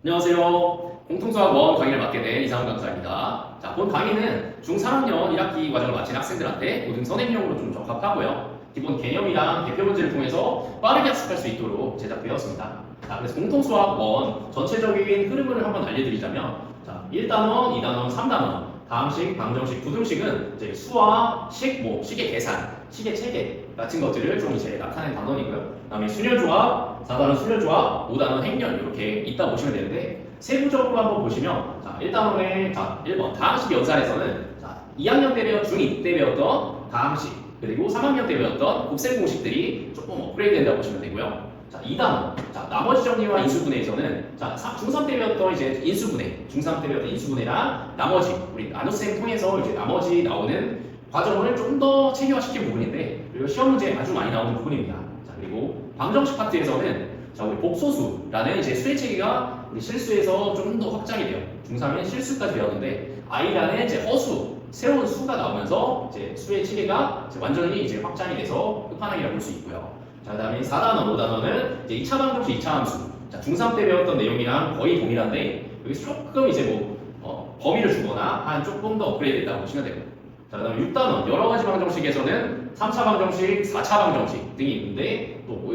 안녕하세요. 공통수학 1 강의를 맡게 된 이상훈 강사입니다. 자, 본 강의는 중3학년 1학기 과정을 마친 학생들한테 고등 선행용으로 좀 적합하고요. 기본 개념이랑 대표 문제를 통해서 빠르게 학습할 수 있도록 제작되었습니다. 자, 그래서 공통수학 1 전체적인 흐름을 한번 알려드리자면, 자, 1단원, 2단원, 3단원, 다항식, 방정식, 부등식은 이제 수와 식, 식의 계산, 식의 체계 같은 것들을 좀 이제 나타낸 단원이고요. 그 다음에 순열조합, 4단원 순열조합, 5단원 행렬 이렇게 있다 보시면 되는데 세부적으로 한번 보시면 자, 1단원의 1번 다항식 연산에서는 자, 2학년 때 중2 때 배웠던 다항식 그리고 3학년 때 배웠던 곱셈 공식들이 조금 업그레이드 된다고 보시면 되고요. 자, 2단원 자, 나머지 정리와 인수분해에서는 자, 중3 때 배웠던 이제 인수분해, 중3 때 배웠던 인수분해랑 나머지 우리 나눗셈 통해서 이제 나머지 나오는 과정을 좀 더 체계화시킨 부분인데 그리고 시험 문제에 아주 많이 나오는 부분입니다. 자, 그리고 방정식 파트에서는 자, 우리 복소수라는 이제 수의 체계가 우리 실수에서 좀 더 확장이 돼요. 중3엔 실수까지 배웠는데 i라는 이제 허수, 새로운 수가 나오면서 이제 수의 체계가 이제 완전히 이제 확장이 돼서 끝판왕이라고 볼 수 있고요. 자, 그다음에 4단원, 5단원은 이제 2차 방정식, 2차 함수. 자, 중3 때 배웠던 내용이랑 거의 동일한데 여기서 조금 이제 범위를 주거나 한 조금 더 업그레이드 됐다고 보시면 되고요. 자, 그 다음에 6단원 여러 가지 방정식에서는 3차 방정식, 4차 방정식 등이 있는데 또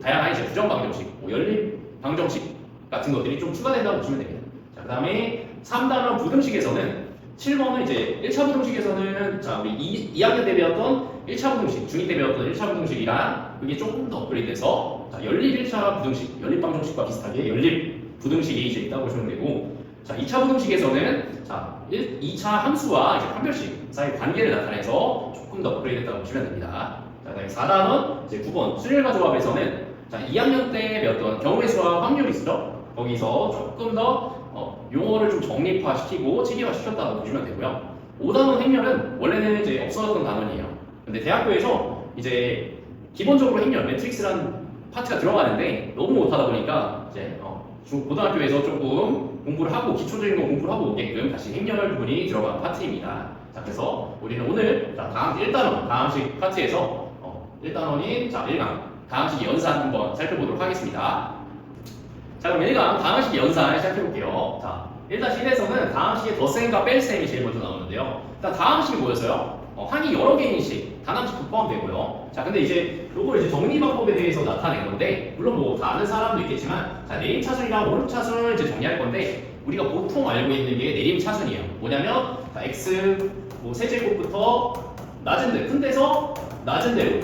다양한 이제 부정 방정식, 연립 방정식 같은 것들이 좀 추가된다고 보시면 됩니다. 자, 그 다음에 3단원 부등식에서는 7번은 이제 1차 부등식에서는 자, 우리 2학년 때 배웠던 1차 부등식, 중2 때 배웠던 1차 부등식이랑 그게 조금 더 업그레이드돼서 자, 연립 1차 부등식, 연립 방정식과 비슷하게 연립 부등식이 이제 있다고 보시면 되고 자, 2차 부등식에서는 자, 2차 함수와 이제 판별식 사이의 관계를 나타내서 조금 더 업그레이드 됐다고 보시면 됩니다. 자, 그다음에 4단원 이제 9번 수열과 조합에서는 자, 2학년 때 배웠던 경우의 수와 확률이 있죠. 거기서 조금 더 용어를 좀 정립화시키고 체계화시켰다고 보시면 되고요. 5단원 행렬은 원래는 이제 없어졌던 단원이에요. 근데 대학교에서 이제 기본적으로 행렬, 매트릭스라는 파트가 들어가는데 너무 못하다 보니까 이제 고등학교에서 조금 공부를 하고 기초적인 거 공부를 하고 오게끔 다시 행렬 부분이 들어간 파트입니다. 자, 그래서 우리는 오늘 자, 다음 1단원 다항식 파트에서 1단원인 자, 1강 다항식 연산 한번 살펴보도록 하겠습니다. 자, 그럼 1강 다항식 연산 시작해볼게요. 자, 1-1에서는 다항식의 덧셈과 뺄셈이 제일 먼저 나오는데요. 일단 다항식이 뭐였어요? 항이 여러 개인 식, 단함식도 포함되고요. 자, 근데 이제 요걸 이제 정리 방법에 대해서 나타낸 건데, 물론 뭐 다 아는 사람도 있겠지만, 자, 내림 차순이랑 오름 차순을 이제 정리할 건데, 우리가 보통 알고 있는 게 내림 차순이에요. 뭐냐면, 자, x 세제곱부터 낮은 데, 큰 데서 낮은 데로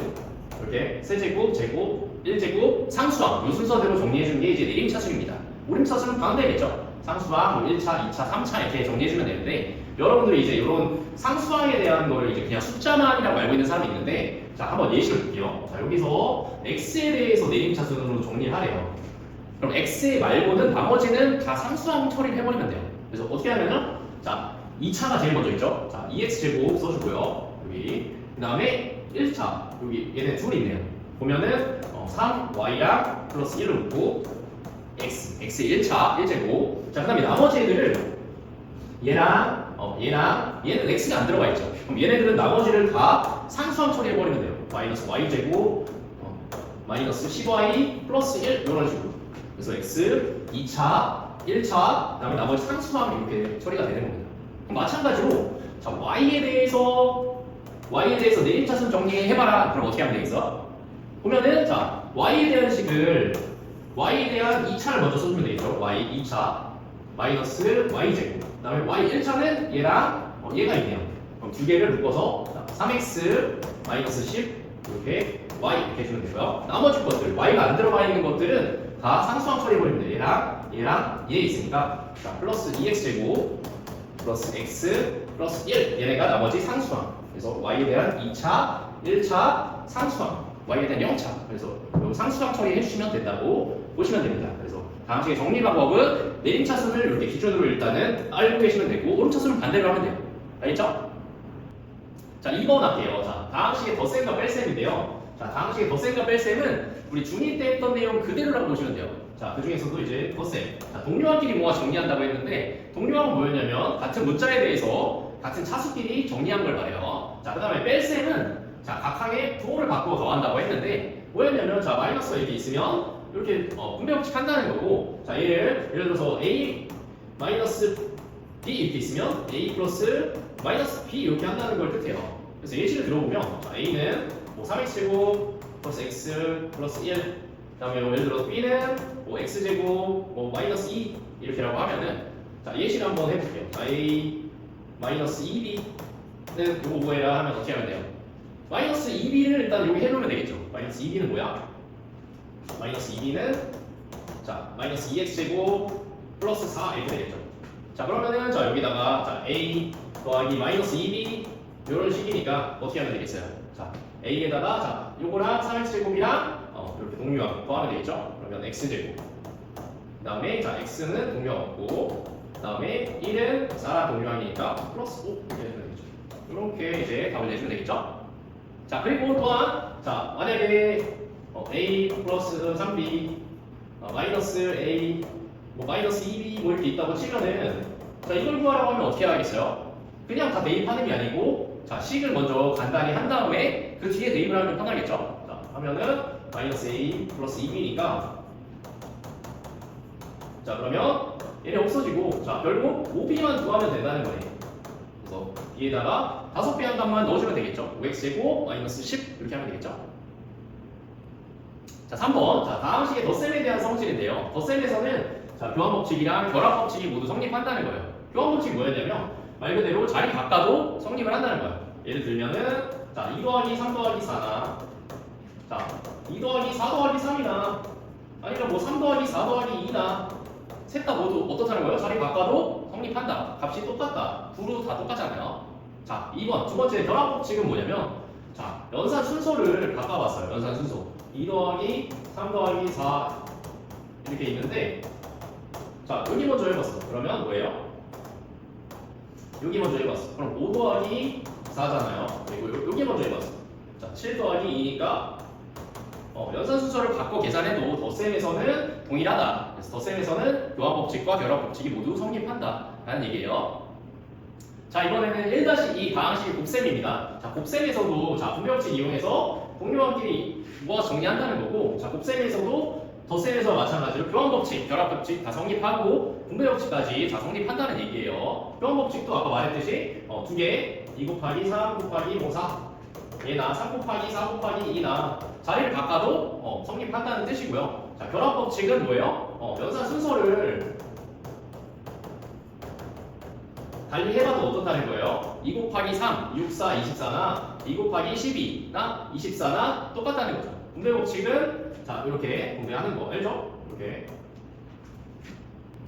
이렇게 세제곱, 제곱, 1제곱, 상수항 이 순서대로 정리해주는 게 이제 내림 차순입니다. 오름 차순은 반대겠죠. 상수항, 1차, 2차, 3차 이렇게 정리해주면 되는데 여러분들이 이제 이런 상수항에 대한 거를 이제 그냥 숫자만이라고 알고 있는 사람이 있는데 자, 한번 예시를 볼게요. 자, 여기서 x에 대해서 내림차순으로 정리를 하래요. 그럼 x 말고는 나머지는 다 상수항 처리를 해버리면 돼요. 그래서 어떻게 하면은 자, 2차가 제일 먼저 있죠. 자, 2x제곱 써주고요. 여기 그 다음에 1차 여기 얘네 둘이 있네요. 보면은 3y랑 플러스 1을 놓고 x의 1차 1제곱. 자, 그 다음에 나머지 애들을 얘는 x가 안 들어가 있죠. 그럼 얘네들은 나머지를 다 상수항 처리해버리면 돼요. 마이너스 y제곱 마이너스 10y 플러스 1 이런 식으로. 그래서 x 2차 1차 그다음에 나머지 상수항 이렇게 처리가 되는 겁니다. 그럼 마찬가지로 자, y에 대해서 내림차순 정리해봐라. 그럼 어떻게 하면 되겠어? 보면은 자, y에 대한 식을 y에 대한 2차를 먼저 써주면 되겠죠. y 2차 마이너스 y제곱 그 다음에 y 1차는 얘랑 얘가 있네요. 그럼 두 개를 묶어서 3x 마이너스 10 이렇게 y 이렇게 해주면 되고요. 나머지 것들 y가 안 들어가 있는 것들은 다 상수항 처리해버리면 돼요. 얘랑 얘 있으니까 자, 플러스 2x제곱 플러스 x 플러스 1 얘네가 나머지 상수항. 그래서 y에 대한 2차 1차 상수항 y에 대한 0차. 그래서 상수항 처리해주시면 된다고 보시면 됩니다. 그래서 다항식의 정리 방법은 내림차순을 이렇게 기준으로 일단은 알고 계시면 되고 오름차순은 반대로 하면 돼요. 알겠죠? 자, 2번 할게요. 자, 다항식의 덧셈과 뺄셈인데요. 자, 다항식의 덧셈과 뺄셈은 우리 중2 때 했던 내용 그대로라고 보시면 돼요. 자, 그 중에서도 이제 덧셈. 자, 동료항끼리 모아 정리한다고 했는데 동료항은 뭐였냐면 같은 문자에 대해서 같은 차수끼리 정리한 걸 말해요. 자, 그 다음에 뺄셈은 자, 각 항에 부호를 바꾸어 더한다고 했는데 뭐였냐면 자, 마이너스가 이렇게 있으면 이렇게 분배 법칙 한다는 거고, 자 예를 들어서 a 마이너스 b 이렇게 있으면 a 플러스 마이너스 b 이렇게 한다는 걸 뜻해요. 그래서 예시를 들어보면 자, a는 뭐 3x제곱 플러스 x 플러스 1, 그다음에 뭐 예를 들어서 b는 뭐 x제곱 뭐 마이너스 2 이렇게라고 하면은 자 예시를 한번 해볼게요. 자, a 마이너스 2b는 요거 뭐해라 하면 어떻게 하면 돼요? 마이너스 2b를 일단 여기 해놓으면 되겠죠. 마이너스 2b는 뭐야? 마이너스 2b는 자 마이너스 2x제곱 플러스 4 이렇게 되겠죠. 자 그러면은 자 여기다가 자 a 더하기 마이너스 2b 이런 식이니까 어떻게 하면 되겠어요? 자 a에다가 자 요거랑 3x제곱이랑 이렇게 동류하고 더하면 되겠죠. 그러면 x제곱 그 다음에 자 x는 동류하고 없고 그 다음에 1은 4랑 동류하니까 플러스 5 이렇게 해주면 되겠죠. 이렇게 이제 답을 내주면 되겠죠. 자 그리고 또한 자 만약에 a 플러스 3b 마이너스 a 뭐 마이너스 2b 뭐 이렇게 있다고 치면은 자 이걸 구하라고 하면 어떻게 하겠어요? 그냥 다 대입하는 게 아니고 자 식을 먼저 간단히 한 다음에 그 뒤에 대입을 하면 편하겠죠. 자 하면은 마이너스 a 플러스 2b니까 자 그러면 얘네 없어지고 자 결국 5b만 구하면 된다는 거예요. 그래서 얘에다가 5배 한 값만 넣어주면 되겠죠. 5x제곱 마이너스 10 이렇게 하면 되겠죠. 자 3번 자 다음 식의 덧셈에 대한 성질인데요. 덧셈에서는 자 교환법칙이랑 결합법칙이 모두 성립한다는 거예요. 교환법칙이 뭐였냐면 말 그대로 자리 바꿔도 성립을 한다는 거예요. 예를 들면은 자 2 더하기 3 더하기 4나 자 2 더하기 4 더하기 3이나 아니면 뭐 3 더하기 4 더하기 2나 셋 다 모두 어떻다는 거예요? 자리 바꿔도 성립한다. 값이 똑같다. 구로 다 똑같잖아요. 자 2번 두 번째 결합법칙은 뭐냐면 자 연산 순서를 바꿔봤어요. 연산 순서 2 더하기 3 더하기 4 이렇게 있는데 자 여기 먼저 해봤어. 그러면 뭐예요? 여기 먼저 해봤어. 그럼 5 더하기 4잖아요. 그리고 여기 먼저 해봤어. 자 7 더하기 2니까 연산 순서를 바꿔 계산해도 덧셈에서는 동일하다. 그래서 덧셈에서는 교환법칙과 결합법칙이 모두 성립한다 라는 얘기예요. 자 이번에는 1-2 다항식의 곱셈입니다. 자 곱셈에서도 자 분배법칙 이용해서 동료한끼리 모아서 정리한다는 거고 자 곱셈에서도 덧셈에서 마찬가지로 교환법칙, 결합법칙 다 성립하고 분배법칙까지 다 성립한다는 얘기예요. 교환법칙도 아까 말했듯이 두 개, 2 곱하기 3 곱하기 뭐 4 얘나 3 곱하기 4 곱하기 2나 자리를 바꿔도 성립한다는 뜻이고요. 자 결합법칙은 뭐예요? 연산 순서를 달리 해봐도 어떻다는 거예요? 2 곱하기 3, 6, 4, 24나 2 곱하기 12나 24나 똑같다는 거죠. 분배법칙은 자 이렇게 분배하는 거 알죠? 이렇게.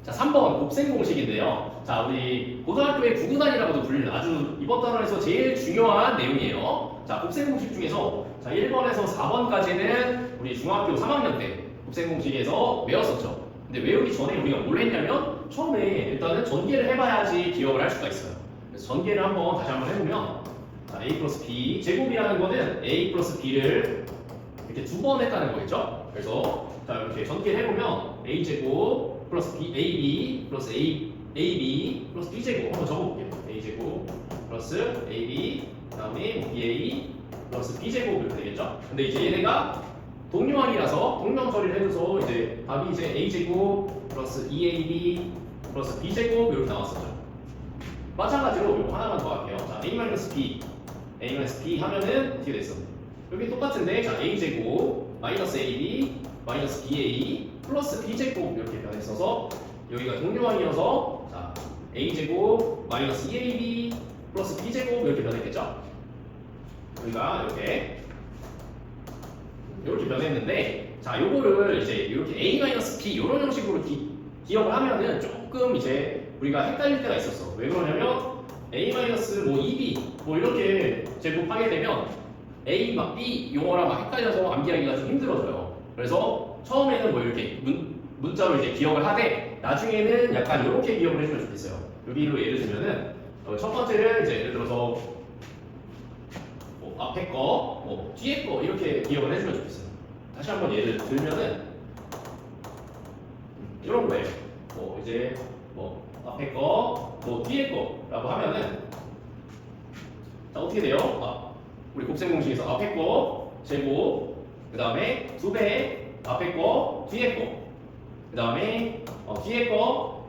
자 3번 곱셈 공식인데요. 자 우리 고등학교의 구구단이라고도 불리는 아주 이번 단원에서 제일 중요한 내용이에요. 자 곱셈 공식 중에서 자 1번에서 4번까지는 우리 중학교 3학년 때 곱셈 공식에서 외웠었죠. 근데 외우기 전에 우리가 뭘 했냐면 처음에 일단은 전개를 해봐야지 기억을 할 수가 있어요. 그래서 전개를 다시 한번 해보면 자, a 플러스 b 제곱이라는 거는 a 플러스 b를 이렇게 두 번 했다는 거겠죠. 그래서 자 이렇게 전개를 해보면 a 제곱 플러스 b ab 플러스 ab 플러스 b 제곱 한번 적어볼게요. a 제곱 플러스 ab 그다음에 ba 플러스 b 제곱 이렇게 되겠죠. 근데 이제 얘네가 동류항이라서 동명 처리를 해줘서 이제 답이 이제 a 제곱 플러스 2ab 플러스 b 제곱 이렇게 나왔었죠. 마찬가지로 이거 하나만 더 할게요. 자 a-b 하면은 어떻게 됐어? 여기 똑같은데 자 a 제곱 마이너스 ab 마이너스 ba 플러스 b 제곱 이렇게 변했어서 여기가 동류항이어서 자 a 제곱 마이너스 2ab 플러스 b 제곱 이렇게 변했겠죠? 여기가 이렇게 변했는데 자 요거를 이제 이렇게 a-b 이런 형식으로 기억을 하면은 조금 이제 우리가 헷갈릴 때가 있었어. 왜 그러냐면 a-뭐 2b 뭐 이렇게 제곱하게 되면 a 막 b 용어랑 막 헷갈려서 암기하기가 좀 힘들어져요. 그래서 처음에는 뭐 이렇게 문자로 이제 기억을 하되 나중에는 약간 이렇게 기억을 해주면 좋겠어요. 여기로 예를 들면은 첫 번째를 이제 예를 들어서 뭐 앞에 거, 뭐 뒤에 거 이렇게 기억을 해주면 좋겠어요. 다시 한번 예를 들면은 이런 거예요. 뭐 이제 뭐 앞에 거, 뭐 뒤에 거라고 하면은 자 어떻게 돼요? 우리 곱셈 공식에서 앞에 거 제곱 그 다음에 2배 앞에 거, 뒤에 거. 그 다음에 뒤에 거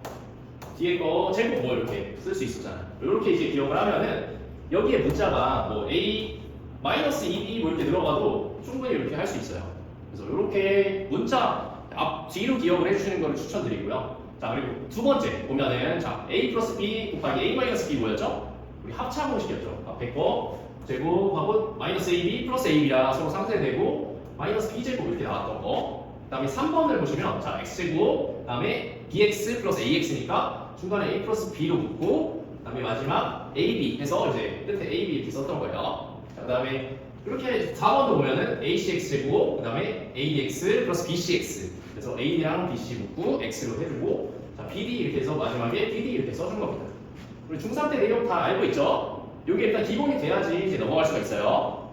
제곱 뭐 이렇게 쓸 수 있었잖아요. 이렇게 이제 기억을 하면은 여기에 문자가 뭐 a 마이너스 2b 뭐 이렇게 들어가도 충분히 이렇게 할 수 있어요. 그래서 이렇게 문자 앞 뒤로 기억을 해주시는 거를 추천드리고요. 자 그리고 두 번째 보면은 자 a 플러스 b 곱하기 a 마이너스 b 뭐였죠? 우리 합차 공식이었죠. 앞에 거 제곱하고 마이너스 ab 플러스 ab라 서로 상쇄되고 마이너스 b 제곱 이렇게 나왔던 거. 그다음에 3번을 보시면 자 x제곱 그다음에 bx 플러스 ax니까 중간에 a 플러스 b로 붙고 그다음에 마지막 ab 해서 이제 끝에 ab 이렇게 썼던 거예요. 자, 그다음에 이렇게 4번도 보면은 acx제곱 그다음에 adx 플러스 bcx 그래서 a랑 bc 붙고 x로 해주고 자 bd 이렇게 해서 마지막에 bd 이렇게 써준 겁니다. 우리 중3 때 내용 다 알고 있죠? 이게 일단 기본이 돼야지 이제 넘어갈 수가 있어요.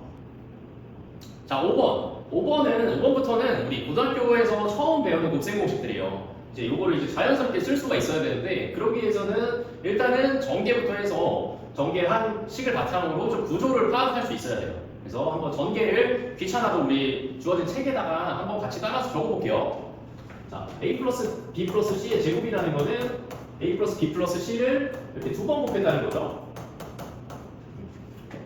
자 5번부터는 우리 고등학교에서 처음 배우는 곱셈 공식들이에요. 이제 요거를 이제 자연스럽게 쓸 수가 있어야 되는데 그러기 위해서는 일단은 전개부터 해서 전개한 식을 바탕으로 좀 구조를 파악할 수 있어야 돼요. 그래서 한번 전개를 귀찮아도 우리 주어진 책에다가 한번 같이 따라서 적어볼게요. 자, a 플러스 b 플러스 c의 제곱이라는 거는 a 플러스 b 플러스 c를 이렇게 두 번 곱했다는 거죠.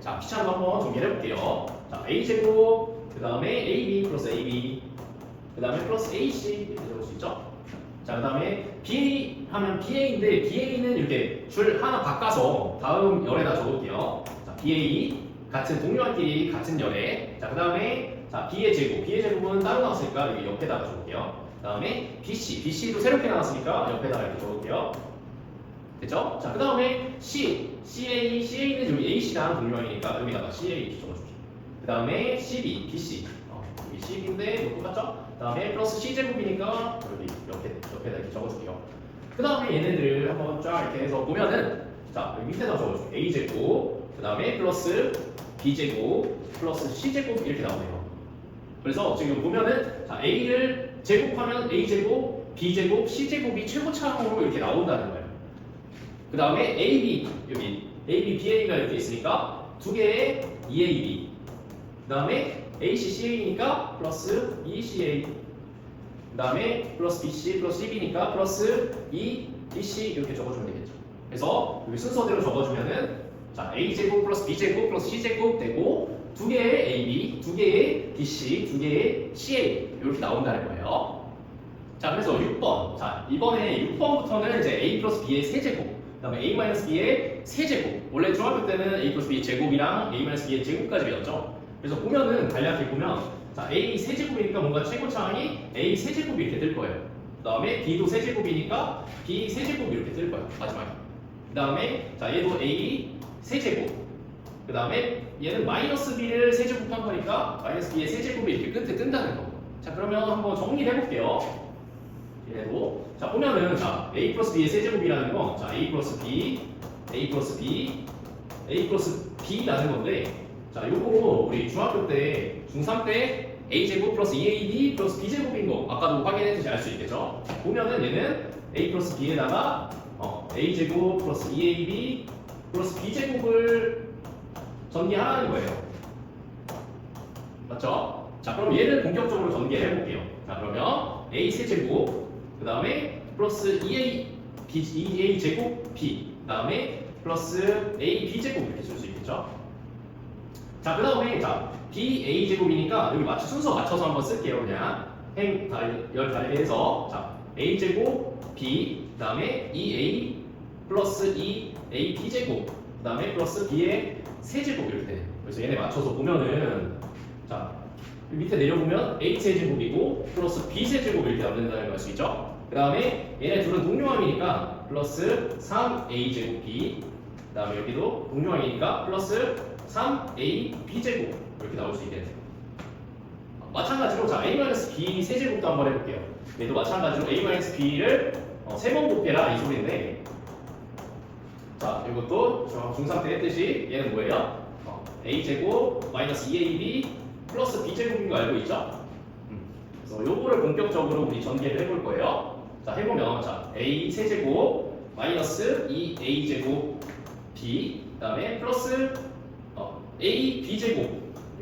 자, 귀찮아도 한번 정리를 해볼게요. 자, a 제곱 그 다음에 ab 플러스 ab 그 다음에 플러스 ac 이렇게 적을 수 있죠. 자, 그 다음에 BA 하면 BA인데 BA는 이렇게 줄 하나 바꿔서 다음 열에다 적을게요. 자, BA 같은 동료한끼리 같은 열에. 자, 그 다음에 자 B의 제곱은 따로 나왔으니까 여기 옆에다가 적을게요. 그 다음에 BC도 새롭게 나왔으니까 옆에다가 이렇게 적을게요. 됐죠? 자, 그 다음에 CA는 여기 AC랑 동료형이니까 여기다가 CA 이렇게 적어줄게요. 그 다음에 CB, BC 여기 CB인데 이거 똑같죠? 그 다음에 플러스 C제곱이니까 여기 옆에다 이렇게 적어줄게요. 그 다음에 얘네들을 한번 쫙 이렇게 해서 보면은 자 여기 밑에다 적어줄게요. A제곱 그 다음에 플러스 B제곱 플러스 C제곱 이렇게 나오네요. 그래서 지금 보면은 자 A를 제곱하면 A제곱, B제곱, C제곱이 최고차항으로 이렇게 나온다는 거예요. 그 다음에 AB 여기 AB, BA가 이렇게 있으니까 두 개의 EAB 그 다음에 AC, CA니까 플러스 ECA 그 다음에 플러스 BC, 플러스 CB니까 플러스 E, BC 이렇게 적어주면 되겠죠. 그래서 여기 순서대로 적어주면은 자 A제곱 플러스 B제곱 플러스 C제곱 되고 두 개의 AB, 두 개의 BC, 두 개의 CA 이렇게 나온다는 거예요. 자 그래서 6번 자 이번에 6번부터는 이제 A 플러스 B의 세제곱 그 다음에 A 마이너스 B의 세제곱 원래 중학교 때는 A 플러스 B의 제곱이랑 A 마이너스 B의 제곱까지 배웠죠. 그래서 보면은 간략히 보면 자 A 세제곱이니까 뭔가 최고차항이 A 세제곱이 이렇게 뜰 거예요. 그 다음에 B도 세제곱이니까 B 세제곱이 이렇게 뜰 거예요. 마지막에. 그 다음에 자 얘도 A 세제곱. 그 다음에 얘는 마이너스 B를 세제곱한 거니까 마이너스 B의 세제곱이 이렇게 끝에 뜬다는 거. 자 그러면 한번 정리를 해볼게요. 얘도 자 보면은 자 A 플러스 B의 세제곱이라는 건 자 A 플러스 B, A 플러스 B, A 플러스 B라는 건데 자, 요거 우리 중학교 때, 중3 때 A제곱 플러스 2AB 플러스 B제곱인 거 아까도 확인했듯이 알 수 있겠죠? 보면은 얘는 A 플러스 B에다가 A제곱 플러스 2AB 플러스 B제곱을 전개하라는 거예요. 맞죠? 자, 그럼 얘를 본격적으로 전개해 볼게요. 자, 그러면 A 세제곱, 그 다음에 플러스 2A 제곱 B, 그 다음에 플러스 A B제곱 이렇게 쓸 수 있겠죠? 자, 그 다음에 자 BA 제곱이니까 여기 순서 맞춰서 한번 쓸게요. 그냥 열 다르게 해서 자 A 제곱 B 그 다음에 2A 플러스 2A B 제곱 그 다음에 플러스 B의 세제곱 이렇게 돼요. 그래서 얘네 맞춰서 보면은 자 밑에 내려보면 A 세제곱이고 플러스 B 세제곱 이렇게 남는다는 걸 알 수 있죠. 그 다음에 얘네 둘은 동료항이니까 플러스 3A 제곱 B 그 다음에 여기도 동료항이니까 플러스 3A B제곱 이렇게 나올 수 있겠네요. 마찬가지로 자 A-B 세제곱도 한번 해볼게요. 얘도 마찬가지로 A-B를 세 번 곱해라 이 소리인데 자 이것도 중3 때 했듯이 얘는 뭐예요? A제곱 마이너스 2AB 플러스 B제곱인 거 알고 있죠? 그래서 요거를 본격적으로 우리 전개를 해볼 거예요. 자 해보면 자 A 세제곱 마이너스 2A제곱 B 그 다음에 플러스 A, B제곱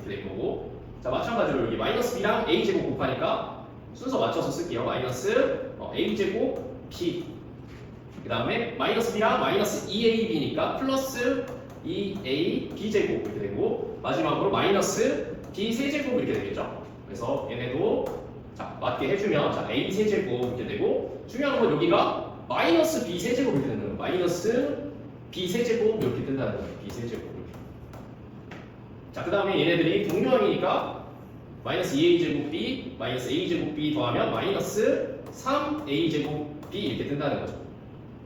이렇게 된 거고 자 마찬가지로 여기 마이너스 B랑 A제곱 곱하니까 순서 맞춰서 쓸게요. 마이너스 a제곱 b 그 다음에 마이너스 b랑 마이너스 2ab니까 플러스 2a b제곱 이렇게 되고 마지막으로 마이너스 b 세제곱 이렇게 되겠죠. 그래서 얘네도 자 맞게 해주면 자 a 세제곱 이렇게 되고 중요한 건 여기가 마이너스 b 세제곱 이렇게 되는 거예요. 마이너스 b 세제곱 이렇게 된다는 거예요. b 세제곱 이렇게. 자 그 다음에 얘네들이 동류항이니까 마이너스 2a 제곱 b 마이너스 a 제곱 b 더하면 마이너스 3a 제곱 b 이렇게 된다는 거죠.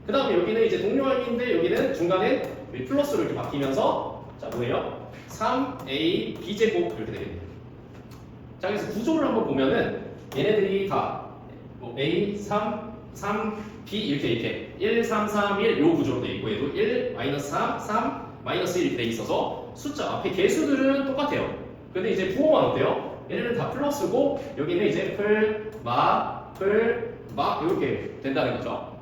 그 다음에 여기는 이제 동류항인데 여기는 중간에 플러스로 이렇게 바뀌면서 자 뭐예요? 3a b제곱 이렇게 되겠네요. 자 그래서 구조를 한번 보면은 얘네들이 다 a 3 b 이렇게 1 3 3 1 요 구조로 돼 있고 얘도 1 마이너스 3 마이너스 1 이렇게 돼 있어서 숫자 앞에 개수들은 똑같아요. 근데 이제 부호만 어때요? 얘네는 다 플러스고 여기는 이제 마 이렇게 된다는 거죠.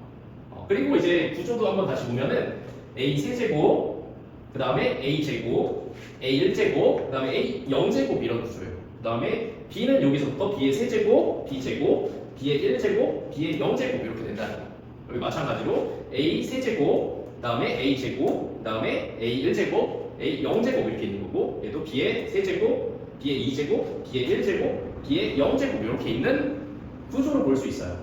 그리고 이제 구조도 한번 다시 보면은 a 세제곱 그 다음에 a 제곱 a 1제곱 그 다음에 a 0제곱 이런 구조예요. 그 다음에 b는 여기서부터 b의 세제곱 b 제곱 b의 1제곱 b의 0제곱 이렇게 된다는 거예요. 여기 마찬가지로 a 세제곱 그 다음에 a 제곱 그 다음에 a 1제곱 a 0제곱 이렇게 있는 거고 얘도 b의 세제곱 b의 2제곱 b의 1제곱 b의 0제곱 이렇게 있는 구조를 볼 수 있어요.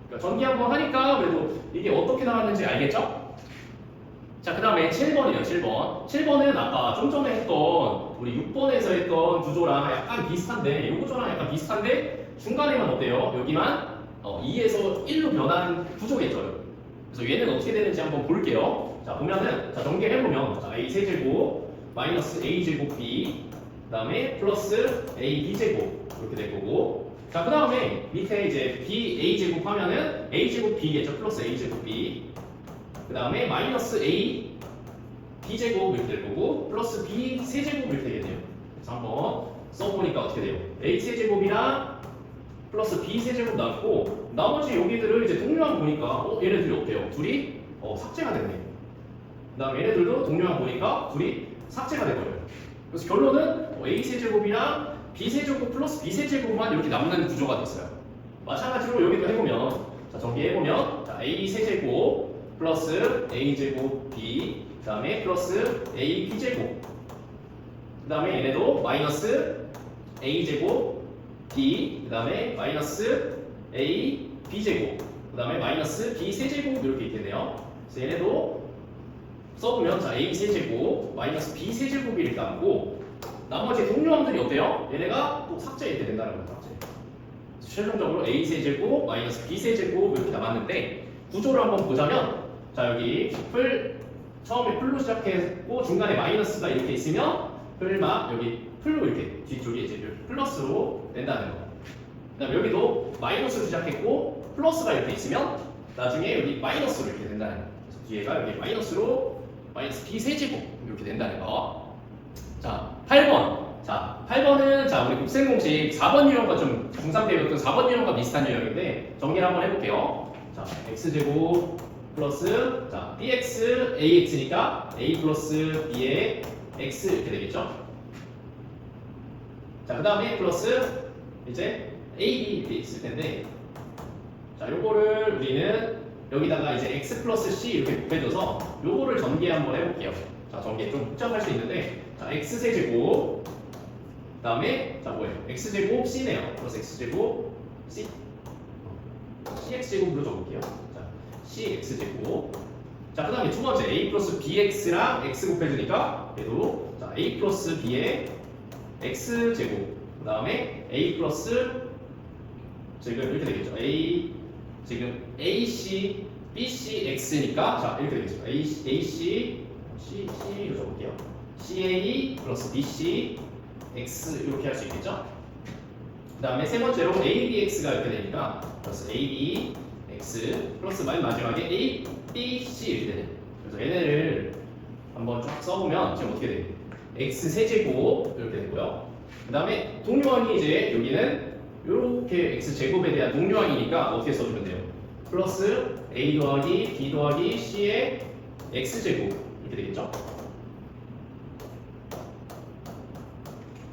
그러니까 전기 한번 하니까 그래도 이게 어떻게 나왔는지 알겠죠? 자, 그 다음에 7번이에요, 7번. 7번은 아까 좀 전에 했던, 우리 6번에서 했던 구조랑 약간 비슷한데, 이 구조랑 약간 비슷한데, 중간에만 어때요? 여기만 2에서 1로 변한 구조겠죠. 그래서 얘는 어떻게 되는지 한번 볼게요. 자, 보면은, 자, 전개해보면, 자, a 세제곱, 마이너스 a 제곱 b, 그 다음에 플러스 a b제곱, 이렇게 될 거고, 자, 그 다음에 밑에 이제 b a 제곱 하면은 a 제곱 b겠죠. 플러스 a 제곱 b. 그 다음에 마이너스 a b제곱 이렇게 될 거고 플러스 b 세제곱 이렇게 되겠네요. 그래서 한번 써보니까 어떻게 돼요? a 세제곱이랑 플러스 b 세제곱 나왔고 나머지 여기들을 이제 동류항 보니까 얘네들이 어때요? 둘이 삭제가 됐네요. 그 다음에 얘네들도 동류항 보니까 둘이 삭제가 돼버려요. 그래서 결론은 a 세제곱이랑 b 세제곱 플러스 b 세제곱만 이렇게 남는 구조가 됐어요. 마찬가지로 여기도 해보면 자 전개해보면 자 a 세제곱 플러스 a제곱 b 그 다음에 플러스 a b제곱 그 다음에 얘네도 마이너스 a제곱 b 그 다음에 마이너스 a b제곱 그 다음에 마이너스 b 세제곱 이렇게 있겠네요. 그래서 얘네도 써보면 자 a 세제곱 마이너스 b 세제곱이 이렇게 남고 나머지 동류항들이 어때요? 얘네가 또 삭제 이렇게 된다는 거예요. 삭제. 최종적으로 a 세제곱 마이너스 b 세제곱 이렇게 남았는데 구조를 한번 보자면 자 여기 처음에 풀로 시작했고 중간에 마이너스가 이렇게 있으면 풀막 여기 풀로 이렇게 뒤쪽이 이제 플러스로 낸다는 거. 그다음에 여기도 마이너스로 시작했고 플러스가 이렇게 있으면 나중에 여기 마이너스로 이렇게 된다는 거. 그래서 뒤에가 여기 마이너스로 마이너스 b 세제곱 이렇게 된다는 거. 자 8번. 자 8번은 자 우리 곱셈 공식 4번 유형과 좀 중3 때 배웠던 4번 유형과 비슷한 유형인데 정리를 한번 해볼게요. 자 x제곱 플러스 자 bx ax니까 a 플러스 b의 x 이렇게 되겠죠. 자 그 다음에 플러스 이제 ab 이렇게 있을 텐데 자 요거를 우리는 여기다가 이제 x 플러스 c 이렇게 곱해줘서 요거를 전개 한번 해볼게요. 자 전개 좀 복잡할 수 있는데 자 x 세제곱 그 다음에 자 뭐예요? x제곱 c네요. 플러스 x제곱 c cx제곱으로 적을게요. cx제곱 자 그 다음에 두 번째 a 플러스 bx랑 x 곱해주니까 얘도 자 a 플러스 b의 x제곱 그 다음에 a 플러스 지금 이렇게 되겠죠. a 지금 ac bc x니까 자 이렇게 되겠죠. ac c로 적을게요. ca 플러스 bc x 이렇게 할 수 있겠죠. 그 다음에 세 번째로 abx가 이렇게 되니까 플러스 ab x 플러스 맨 마지막에 a, b, c 이렇게 되네. 그래서 얘네를 한번 쫙 써보면 지금 어떻게 돼요? x 세제곱 이렇게 되고요. 그 다음에 동류항이 이제 여기는 이렇게 x 제곱에 대한 동류항이니까 어떻게 써주면 돼요? 플러스 a 더하기 b 더하기 c의 x 제곱 이렇게 되겠죠?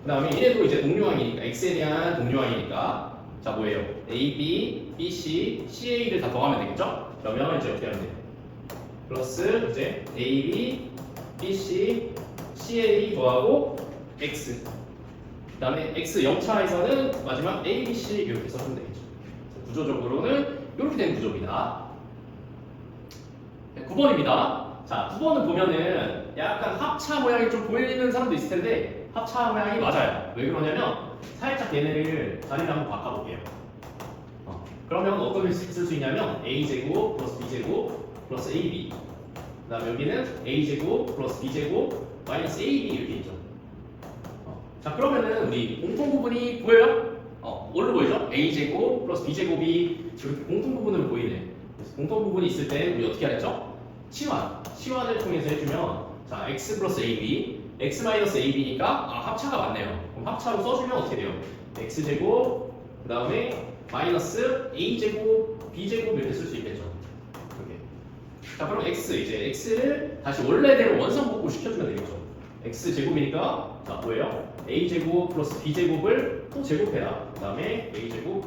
그 다음에 얘네도 이제 동류항이니까 x에 대한 동류항이니까 자 뭐예요? AB, BC, CA를 다 더하면 되겠죠? 그러면 이제 어떻게 하면 돼요? 플러스 이제 AB, BC, CA 더하고 X. 그 다음에 X 0차에서는 마지막 ABC 이렇게 써주면 되겠죠. 구조적으로는 이렇게 된 구조입니다. 9번입니다. 자, 9번은 보면은 약간 합차 모양이 좀 보이는 사람도 있을 텐데 합차 모양이 맞아요. 왜 그러냐면 살짝 얘네를 자리를 한번 바꿔볼게요. 그러면 어떤 걸 쓸 수 있냐면 a제곱 플러스 b제곱 플러스 ab, 그 다음에 여기는 a제곱 플러스 b제곱 마이너스 ab 이렇게 있죠. 자, 그러면은 우리 공통 부분이 보여요? 뭘로 보이죠? a제곱 플러스 b제곱이 저렇게 공통 부분으로 보이네. 그래서 공통 부분이 있을 때 우리 어떻게 하랬죠? 치환을 통해서 해주면 자 x 플러스 ab, x 마이너스 ab니까 합차가 맞네요. 그럼 합차로 써주면 어떻게 돼요? x제곱 그 다음에 마이너스 a제곱 b제곱 이렇게 쓸 수 있겠죠. 이렇게. 자 그럼 이제 x를 다시 원래대로 원상복구 시켜주면 되겠죠. x제곱이니까 자 뭐예요? a제곱 플러스 b제곱을 또 제곱해라. 그 다음에 a제곱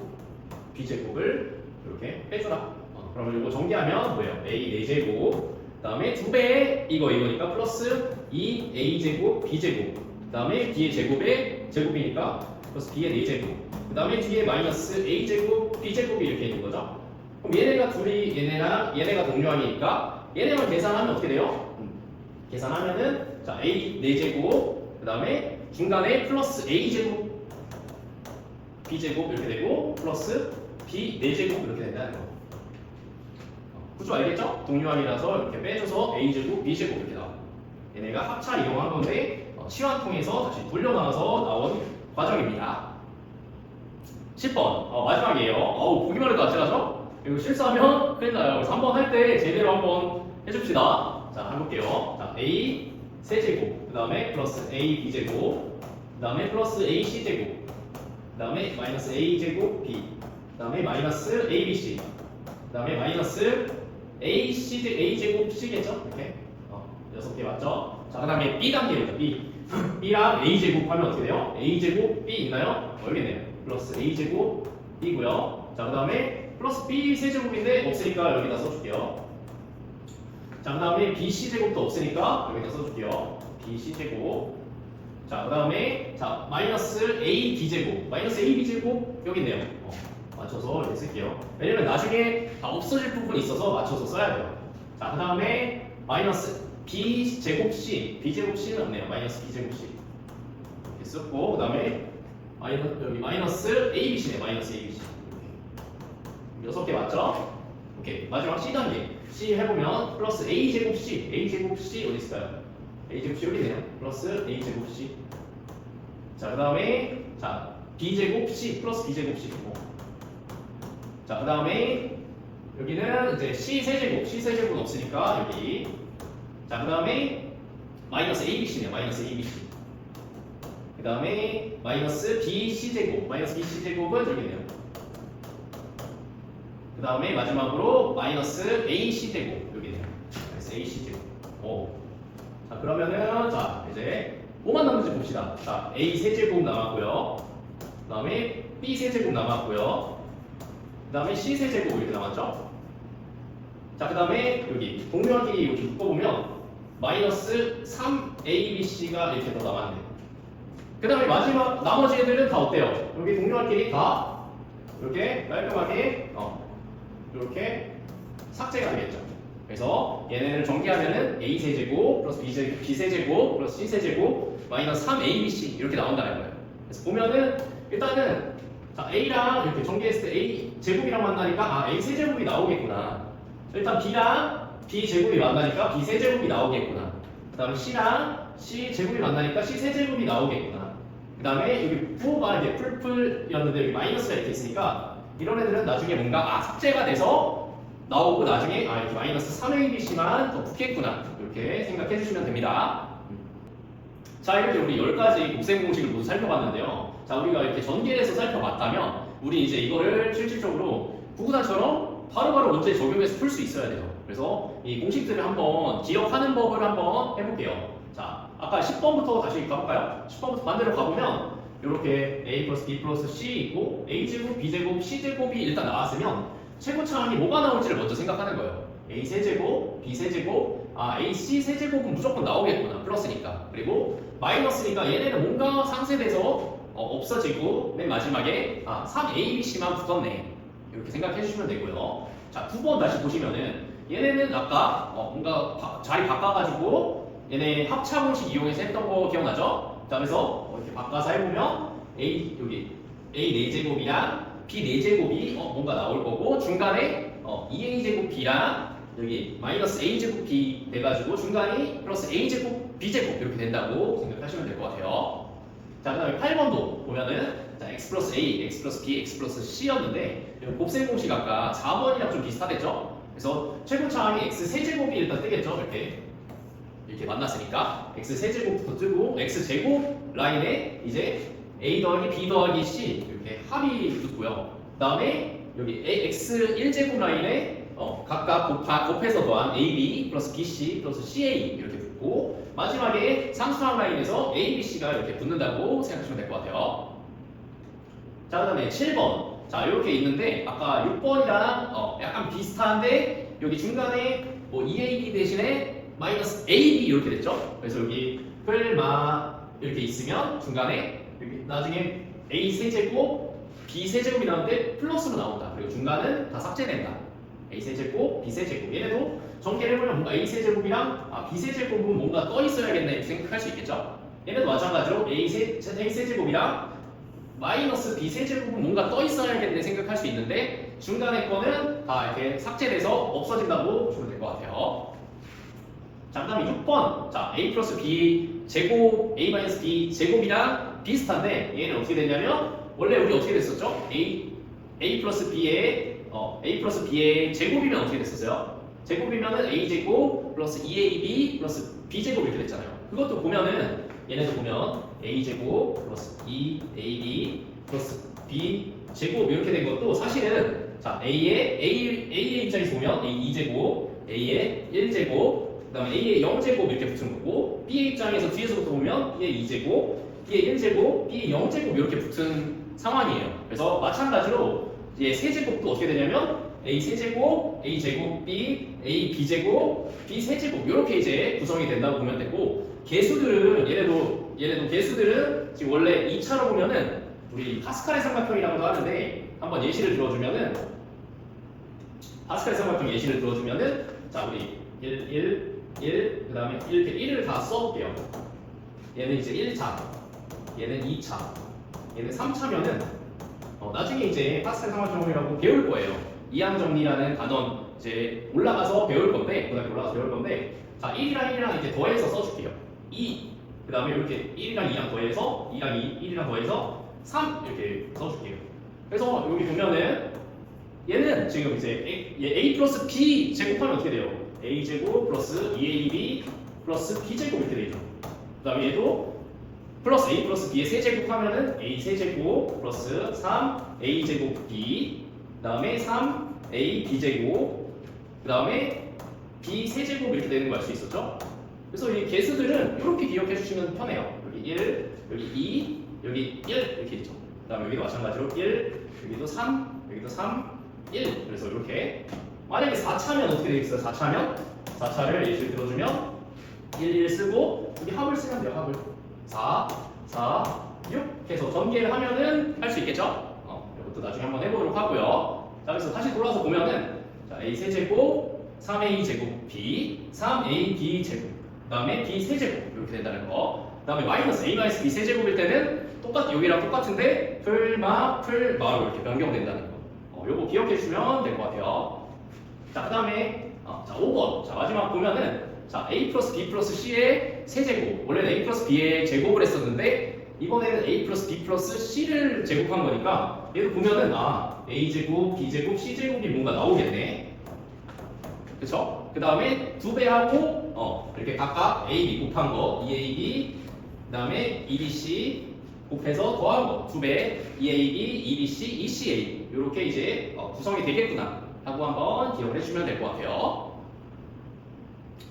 b제곱을 이렇게 빼주라. 그러면 이거 정리하면 뭐예요? a 4제곱 그 다음에 2배의 이거니까 플러스 2a제곱 b제곱 그 다음에 b의 제곱의 제곱이니까 플러스 b의 4제곱 그 다음에 뒤에 마이너스 a제곱 b제곱이 이렇게 있는 거죠. 그럼 얘네가 둘이 얘네가 동류항이니까 얘네만 계산하면 어떻게 돼요? 계산하면은 자 a 4제곱 그 다음에 중간에 플러스 a제곱 b제곱 이렇게 되고 플러스 b 4제곱 이렇게 된다는 거. 구조 알겠죠? 동류항이라서 이렇게 빼줘서 a제곱 b제곱 이렇게 나와. 얘네가 합차 이용한 건데 치환 통해서 다시 돌려나와서 나온 과정입니다. 10번 마지막이에요. 보기만 해도 아찔하죠? 이거 실수하면 큰일 나요. 그래서 한번 할 때 제대로 한번 해줍시다. 자 해볼게요. 자 a 세제곱 그 다음에 플러스 a b제곱 그 다음에 플러스 a c제곱 그 다음에 마이너스 a 제곱 b 그 다음에 마이너스 a bc 그 다음에 마이너스 a 제곱 c겠죠? 이렇게 6개 맞죠? 자 그 다음에 b 단계입니다. b랑 a 제곱 하면 어떻게 돼요? a 제곱 b 있나요? 여기 있네요. 플러스 a 제곱 b고요. 자 그 다음에 플러스 b 세제곱인데 없으니까 여기다 써줄게요. 자 그 다음에 bc 제곱도 없으니까 여기다 써줄게요. bc 제곱. 자 그 다음에 자 마이너스 a b제곱 마이너스 a b제곱 여기 있네요. 맞춰서 이렇게 쓸게요. 왜냐면 나중에 다 없어질 부분이 있어서 맞춰서 써야 돼요. 자 그 다음에 마이너스 b제곱 c b제곱 c는 없네요. 마이너스 b제곱 c 이렇게 썼고 그 다음에 여기 마이너스 abc네. 마이너스 abc 6개 맞죠? 오케이. 마지막 c 단계 c 해보면 플러스 a제곱 c 어디 있을까요? a제곱 c 여기 있네요. 플러스 a제곱 c. 자 그 다음에 자 b제곱 c 플러스 b제곱 c. 자 그 다음에 여기는 이제 c 세제곱은 없으니까 여기. 자 그 다음에 마이너스 abc네요. 마이너스 abc. 그 다음에 마이너스 bc제곱 마이너스 bc제곱은 여기 있네요. 그 다음에 마지막으로 마이너스 ac제곱 여기 있네요. 마이너스 ac제곱. 자 그러면은 자 이제 뭐만 남는지 봅시다. 자 a 세제곱 남았고요. 그 다음에 b 세제곱 남았고요. 그 다음에 c 세제곱 이렇게 남았죠. 자 그 다음에 여기 동류항끼리 이렇게 묶어보면 마이너스 3abc가 이렇게 더 남았네요. 그 다음에 마지막 나머지 애들은 다 어때요? 여기 동료한끼리 다 이렇게 깔끔하게 이렇게 삭제가 되겠죠. 그래서 얘네를 정리하면은 a 세제곱 플러스 b 세제곱 플러스 c 세제곱 마이너스 3abc 이렇게 나온다는 거예요. 그래서 보면은 일단은 자 a랑 이렇게 정리했을 때 a 제곱이랑 만나니까 a 세제곱이 나오겠구나. 일단 b랑 b 제곱이 만나니까 b 세제곱이 나오겠구나. 그 다음에 c랑 c 제곱이 만나니까 c 세제곱이 나오겠구나. 그 다음에 여기 부호가 이제 풀풀이었는데 여기 마이너스가 이렇게 있으니까 이런 애들은 나중에 뭔가 삭제가 돼서 나오고 나중에 이렇게 마이너스 3abc만 더 붙겠구나 이렇게 생각해 주시면 됩니다. 자 이렇게 우리 10가지 곱셈 공식을 모두 살펴봤는데요. 자 우리가 이렇게 전개해서 살펴봤다면 우리 이제 이거를 실질적으로 구구단처럼 바로바로 문제에 적용해서 풀 수 있어야 돼요. 그래서 이 공식들을 한번 기억하는 법을 한번 해볼게요. 자 아까 10번부터 다시 가볼까요? 10번부터 반대로 가보면 이렇게 A 플러스 B 플러스 C 있고 A제곱, B제곱, C제곱이 일단 나왔으면 최고차항이 뭐가 나올지를 먼저 생각하는 거예요. A 세제곱, B 세제곱, A, C 세제곱은 무조건 나오겠구나. 플러스니까. 그리고 마이너스니까 얘네는 뭔가 상쇄돼서 없어지고 맨 마지막에 3A, B, C만 붙었네. 이렇게 생각해 주시면 되고요. 자, 9번 다시 보시면은 얘네는 아까 뭔가 자리 바꿔가지고 얘네 합차 공식 이용해서 했던 거 기억나죠? 자, 그래서 이렇게 바꿔서 해보면 A 여기 A 4제곱이랑 B 4제곱이 뭔가 나올 거고 중간에 2A제곱 B랑 여기 마이너스 A제곱 B 돼가지고 중간이 플러스 A제곱 B제곱 이렇게 된다고 생각하시면 될 것 같아요. 자, 그 다음에 8번도 보면은 자, X 플러스 A, X 플러스 B, X 플러스 C였는데 곱셈 공식 아까 4번이랑 좀 비슷하겠죠? 그래서 최고차항이 X 세제곱이 일단 뜨겠죠? 이렇게 만났으니까 X 세제곱부터 뜨고 X 제곱 라인에 이제 A 더하기 B 더하기 C 이렇게 합이 붙고요. 그 다음에 여기 X 1제곱 라인에 각각 곱해서 더한 AB 플러스 BC 플러스 CA 이렇게 붙고 마지막에 상수항 라인에서 A, B, C가 이렇게 붙는다고 생각하시면 될 것 같아요. 자, 그 다음에 7번. 자, 이렇게 있는데 아까 6번이랑 약간 비슷한데 여기 중간에 뭐 2AB 대신에 마이너스 AB 이렇게 됐죠? 그래서 여기 풀마 이렇게 있으면 중간에 여기 나중에 A 세제곱 B 세제곱이 나오는데 플러스로 나온다. 그리고 중간은 다 삭제된다. A 세제곱, B 세제곱. 얘네도 전개를 해보면 뭔가 A 세제곱이랑 B 세제곱은 뭔가 떠 있어야겠네 이렇게 생각할 수 있겠죠? 얘네도 마찬가지로 A 세제곱이랑 마이너스 B 세제곱은 뭔가 떠 있어야겠네 생각할 수 있는데 중간에 거는 다 이렇게 삭제돼서 없어진다고 보시면 될 것 같아요. 자, 그 다음에 6번. 자, A 플러스 B 제곱, A 마이너스 B 제곱이랑 비슷한데 얘는 어떻게 되냐면 원래 우리 어떻게 됐었죠? A 플러스 B의 제곱이면 어떻게 됐었어요? 제곱이면은 A 제곱 플러스 2AB 플러스 B 제곱 이렇게 됐잖아요. 그것도 보면은 얘네도 보면 A 제곱 플러스 2AB 플러스 B 제곱 이렇게 된 것도 사실은 자 A의 입장에서 보면 A 2제곱, A의 1제곱, 그다음에 A의 0제곱 이렇게 붙은 거고 B의 입장에서 뒤에서부터 보면 B의 2제곱, B의 1제곱, B의 0제곱 이렇게 붙은 상황이에요. 그래서 마찬가지로 이제 세제곱도 어떻게 되냐면 A 세제곱, A 제곱 B, A B제곱, B 세제곱 이렇게 이제 구성이 된다고 보면 되고 개수들은 얘네도 개수들은 지금 원래 2차로 보면은 우리 파스칼의 삼각형이라고도 하는데 한번 예시를 들어주면은 파스칼의 삼각형 예시를 들어주면은 자 우리 1 그 다음에 이렇게 1을 다 써볼게요. 얘는 이제 1차, 얘는 2차, 얘는 3차면은 나중에 이제 파스칼 삼각형이라고 배울 거예요. 이항정리라는 단원 이제 올라가서 배울 건데 고등학교 올라가서 배울 건데 자 1이랑 1이랑 이제 더해서 써줄게요. 2 그 다음에 이렇게 1이랑 2랑 더해서 2랑 1이랑 더해서 3 이렇게 써줄게요. 그래서 여기 보면은 얘는 지금 이제 A 플러스 B 제곱하면 어떻게 돼요? A 제곱 플러스 2AB 플러스 B 제곱 이렇게 되죠. 그 다음에 얘도 플러스 A 플러스 B의 세제곱하면은 A 세제곱 플러스 3 A 제곱 B 그 다음에 3 A B 제곱 그 다음에 B 세제곱 이렇게 되는 거 알 수 있었죠? 그래서 이 개수들은 이렇게 기억해 주시면 편해요. 여기 1, 여기 2, 여기 1 이렇게 있죠. 그 다음에 여기도 마찬가지로 1, 여기도 3, 여기도 3, 1 그래서 이렇게 만약에 4차면 어떻게 되겠어요? 4차를 예시를 들어주면 1, 1 쓰고 여기 합을 쓰면 돼요. 합을 4, 4, 6 해서 전개를 하면은 할 수 있겠죠? 이것도 나중에 한번 해보도록 하고요. 자, 그래서 다시 돌아서 보면은 자, A 세제곱 3A 제곱 B 3A B 제곱 그 다음에 B 세제곱 이렇게 된다는 거. 그 다음에 마이너스 A 마이너스 B 세제곱일 때는 여기랑 똑같은데 풀마로 이렇게 변경된다는 거. 요거 기억해 주시면 될 것 같아요. 자, 그 다음에 자 5번. 자, 마지막 보면은 자 A 플러스 B 플러스 C의 세제곱. 원래는 A 플러스 B의 제곱을 했었는데 이번에는 A 플러스 B 플러스 C를 제곱한 거니까 얘도 보면은 A 제곱, B 제곱, C 제곱이 뭔가 나오겠네. 그쵸? 그 다음에 2배하고 이렇게 각각 A, B 곱한 거 2AB 그 다음에 2BC 곱해서 더한 거 2배 2AB, 2BC, 2CA 이렇게 이제 구성이 되겠구나 하고 한번 기억을 해주시면 될 것 같아요.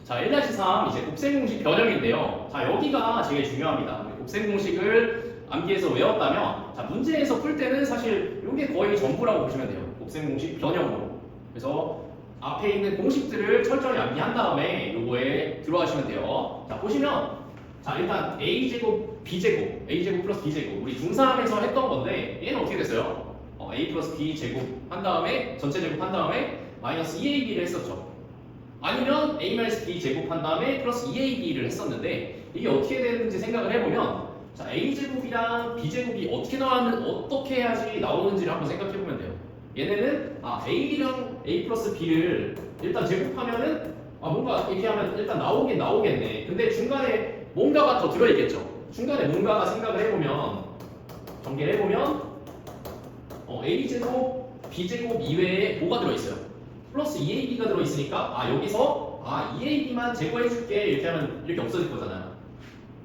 자 1-3 이제 곱셈 공식 변형인데요. 자 여기가 제일 중요합니다. 곱셈 공식을 암기해서 외웠다면 자 문제에서 풀 때는 사실 이게 거의 전부라고 보시면 돼요. 곱셈 공식 변형으로. 그래서 앞에 있는 공식들을 철저히 암기한 다음에 요거에 들어가시면 돼요. 자 보시면 자 일단 a제곱 b제곱 a제곱 플러스 b제곱 우리 중3에서 했던 건데 얘는 어떻게 됐어요? a 플러스 b제곱 한 다음에 전체 제곱 한 다음에 마이너스 2ab를 했었죠. 아니면 a 마이너스 b제곱 한 다음에 플러스 2ab를 했었는데 이게 어떻게 되는지 생각을 해보면 자 a제곱이랑 b제곱이 어떻게 해야지 나오는지를 한번 생각해 보면 돼요. 얘네는 a랑 a 플러스 b를 일단 제곱하면은 뭔가 이렇게 하면 일단 나오긴 나오겠네. 근데 중간에 뭔가가 더 들어있겠죠. 중간에 뭔가가 생각을 해보면 전개를 해보면 a제곱 b제곱 이외에 뭐가 들어있어요? 플러스 2ab가 들어있으니까 여기서 2ab만 제거해줄게 이렇게 하면 이렇게 없어질 거잖아요.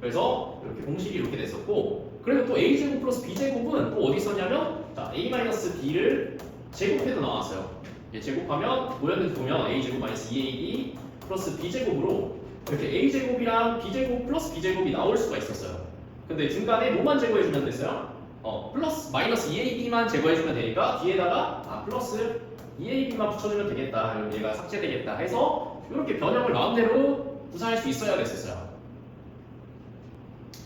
그래서 이렇게 공식이 이렇게 됐었고 그리고 또 a제곱 플러스 b제곱은 또 어디 있었냐면 자 a-b를 제곱해도 나왔어요. 제곱하면 뭐였는지 보면 a제곱 마이너스 2ab 플러스 b제곱으로 이렇게 a제곱이랑 b제곱 플러스 b제곱이 나올 수가 있었어요. 근데 중간에 뭐만 제거해주면 됐어요? 플러스 마이너스 2ab만 제거해주면 되니까 뒤에다가 플러스 2ab만 붙여주면 되겠다. 그럼 얘가 삭제되겠다 해서 이렇게 변형을 마음대로 구사할 수 있어야 됐었어요.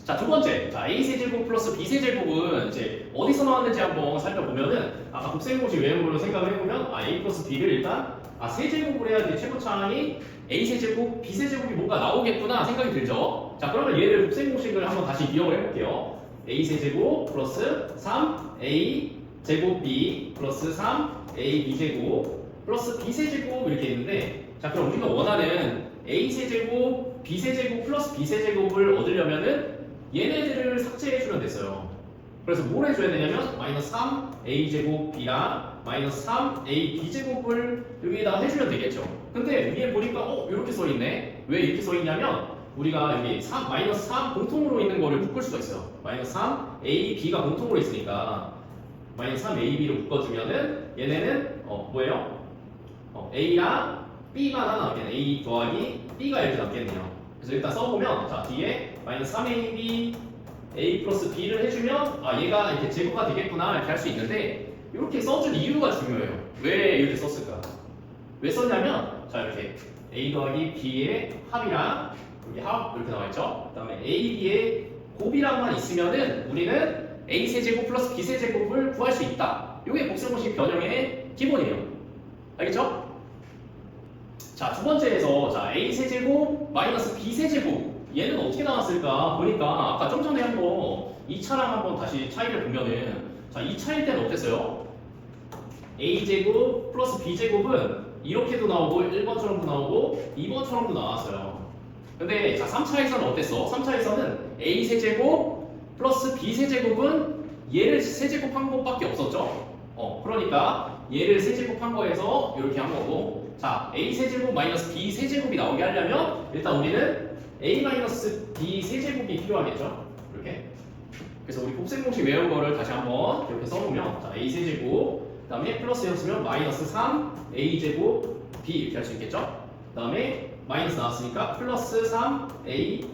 자, 두 번째. 자, a세제곱 플러스 b세제곱은 이제 어디서 나왔는지 한번 살펴보면은 아까 곱셈 공식 외운 걸로 생각을 해보면 a 플러스 b를 일단 세제곱을 해야지 최고차항이 a세제곱 b세제곱이 뭔가 나오겠구나 생각이 들죠. 자, 그러면 얘를 곱셈 공식을 한번 다시 기억을 해볼게요. a세제곱 플러스 3a 제곱 b 플러스 3a b제곱 플러스 b세제곱 이렇게 있는데 자 그럼 우리가 원하는 a세제곱 b세제곱 플러스 b세제곱을 얻으려면은 얘네들을 삭제해주면 됐어요. 그래서 뭘 해줘야 되냐면 마이너스 3a제곱 b랑 마이너스 3a b제곱을 여기에다가 해주면 되겠죠. 근데 위에 보니까 이렇게 써있네. 왜 이렇게 써있냐면 우리가 여기 마이너스 3 공통으로 있는 거를 묶을 수가 있어요. 마이너스 3a b가 공통으로 있으니까 마이너스 3ab로 묶어주면은 얘네는 뭐예요? a랑 b만 하나 남겠네. a 더하기 b가 이렇게 남겠네요. 그래서 일단 써보면 자 뒤에 마이너스 3ab a 플러스 b를 해주면 얘가 이렇게 제곱가 되겠구나 이렇게 할 수 있는데 이렇게 써준 이유가 중요해요. 왜 이렇게 썼을까? 왜 썼냐면 자 이렇게 a 더하기 b의 합이랑 여기 합 이렇게 나와있죠? 그 다음에 a, b의 곱이랑만 있으면은 우리는 a 세제곱 플러스 b 세제곱을 구할 수 있다. 이게 곱셈공식 변형의 기본이에요. 알겠죠? 자, 두 번째에서 자 a 세제곱 마이너스 b 세제곱 얘는 어떻게 나왔을까 보니까 아까 좀 전에 한번 2차랑 한번 다시 차이를 보면은 자 2차일 때는 어땠어요? a 제곱 플러스 b 제곱은 이렇게도 나오고 1번처럼도 나오고 2번처럼도 나왔어요. 근데 자 3차에서는 어땠어? 3차에서는 a 세제곱 플러스 b 세제곱은 얘를 세제곱한 것밖에 없었죠. 그러니까 얘를 세제곱한 거에서 이렇게 한 거고 자 a 세제곱 마이너스 b 세제곱이 나오게 하려면 일단 우리는 a 마이너스 b 세제곱이 필요하겠죠. 이렇게 그래서 우리 곱셈 공식 외운 거를 다시 한번 이렇게 써보면 자 a 세제곱 그 다음에 플러스였으면 마이너스 3 a 제곱 b 이렇게 할 수 있겠죠. 그 다음에 마이너스 나왔으니까 플러스 3a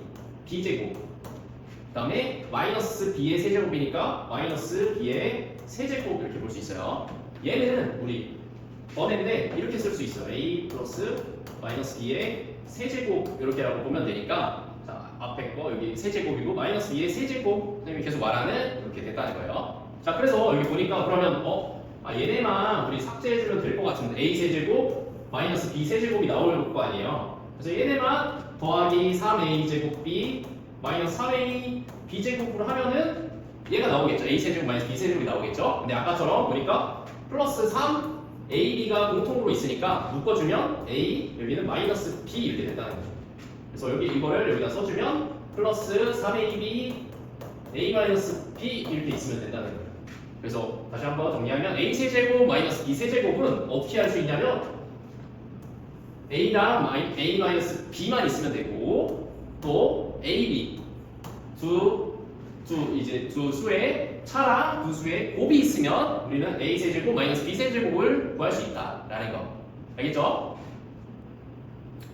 b제곱 그 다음에 마이너스 b의 세제곱이니까 마이너스 b의 세제곱 이렇게 볼 수 있어요. 얘는 우리 번인데 이렇게 쓸 수 있어요. a 플러스 마이너스 b의 세제곱 이렇게 하고 보면 되니까 자 앞에 거 여기 세제곱이고 마이너스 b의 세제곱 선생님이 계속 말하는 이렇게 됐다는 거예요. 자 그래서 여기 보니까 그러면 얘네만 우리 삭제해주면 될 것 같은데 a 세제곱 마이너스 b 세제곱이 나올 거 아니에요. 그래서 얘네만 더하기 3a 제곱 b 마이너스 3a b제곱으로 하면은 얘가 나오겠죠. a 세제곱 마이너스 b 세제곱이 나오겠죠. 근데 아까처럼 보니까 플러스 3 ab가 공통으로 있으니까 묶어주면 a 여기는 마이너스 b 이렇게 된다는 거죠. 그래서 여기 이거를 여기다 써주면 플러스 3ab a 마이너스 b 이렇게 있으면 된다는 거예요. 그래서 다시 한번 정리하면 a 세제곱 마이너스 b 세제곱은 어떻게 할 수 있냐면 a랑 a 마이너스 b만 있으면 되고 또 a, b 두 수의 차랑 두 수의 곱이 있으면 우리는 a 세제곱 마이너스 b 세제곱을 구할 수 있다라는 거 알겠죠?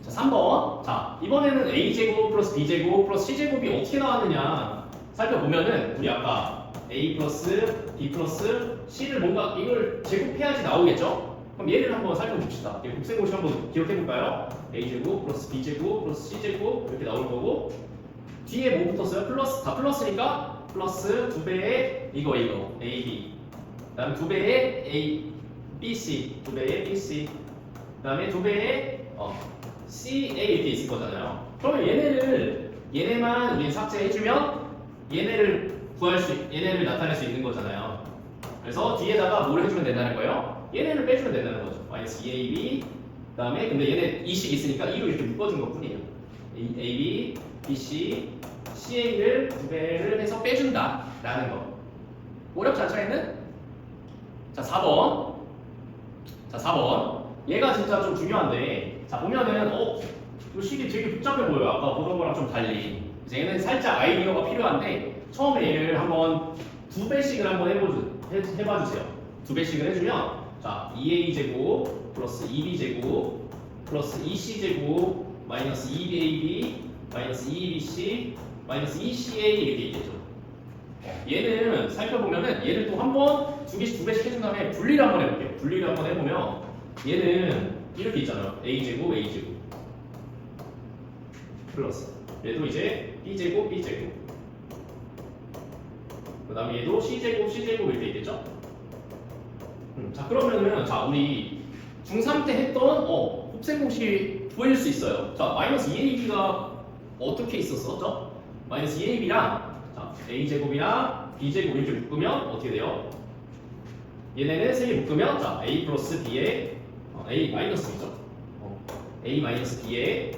자 3번 자 이번에는 a 제곱 플러스 b 제곱 플러스 c 제곱이 어떻게 나왔느냐 살펴보면은 우리 아까 A 플러스 B 플러스 C를 뭔가 이걸 제곱해야지 나오겠죠? 그럼 얘를 한번 살펴봅시다. 곱셈공식 한번 기억해볼까요? A제곱 플러스 B제곱 플러스 C제곱 이렇게 나올 거고 뒤에 뭐 붙었어요? 플러스, 다 플러스니까 플러스 2배의 이거 AB 그 다음에 2배의 BC 2배의 BC 그 다음에 2배의 CA 이렇게 있을 거잖아요. 그러면 얘네만 우리 삭제해주면 얘네를 나타낼 수 있는 거잖아요. 그래서 뒤에다가 뭘 해주면 된다는 거예요? 얘네를 빼주면 된다는 거죠. 마이너스 2AB 그 다음에 근데 얘네 2씩 있으니까 2로 이렇게 묶어준 것 뿐이에요. AB, BC, CA를 2배를 해서 빼준다 라는 거. 어렵지 않죠 얘는? 자 4번 자 4번 얘가 진짜 좀 중요한데 자 보면은 이 식이 되게 복잡해 보여요. 아까 보던 거랑 좀 달리. 이제 얘는 살짝 아이디어가 필요한데 처음에 얘를 한번 2배씩을 한번 해봐 주세요. 2배씩을 해주면 자 2a제곱 플러스 2b제곱 플러스 2c제곱 마이너스 2ab 마이너스 2bc 마이너스 2ca 이렇게 있겠죠. 얘는 살펴보면은 얘를 또 한번 2배씩 해준 다음에 분리를 한번 해볼게요. 분리를 한번 해보면 얘는 이렇게 있잖아요. a제곱 a제곱 플러스 얘도 이제 b제곱 b제곱 그 다음에 얘도 c제곱 c제곱 이렇게 있겠죠. 자 그러면은 자 우리 중3 때 했던 곱셈 공식이 보일 수 있어요. 자 마이너스 2ab가 어떻게 있었었죠? 마이너스 2ab랑 자 a제곱이랑 b제곱 이렇게 묶으면 어떻게 돼요? 얘네는 3개 묶으면 자 a 플러스 b에 a 마이너스죠. a 마이너스 b에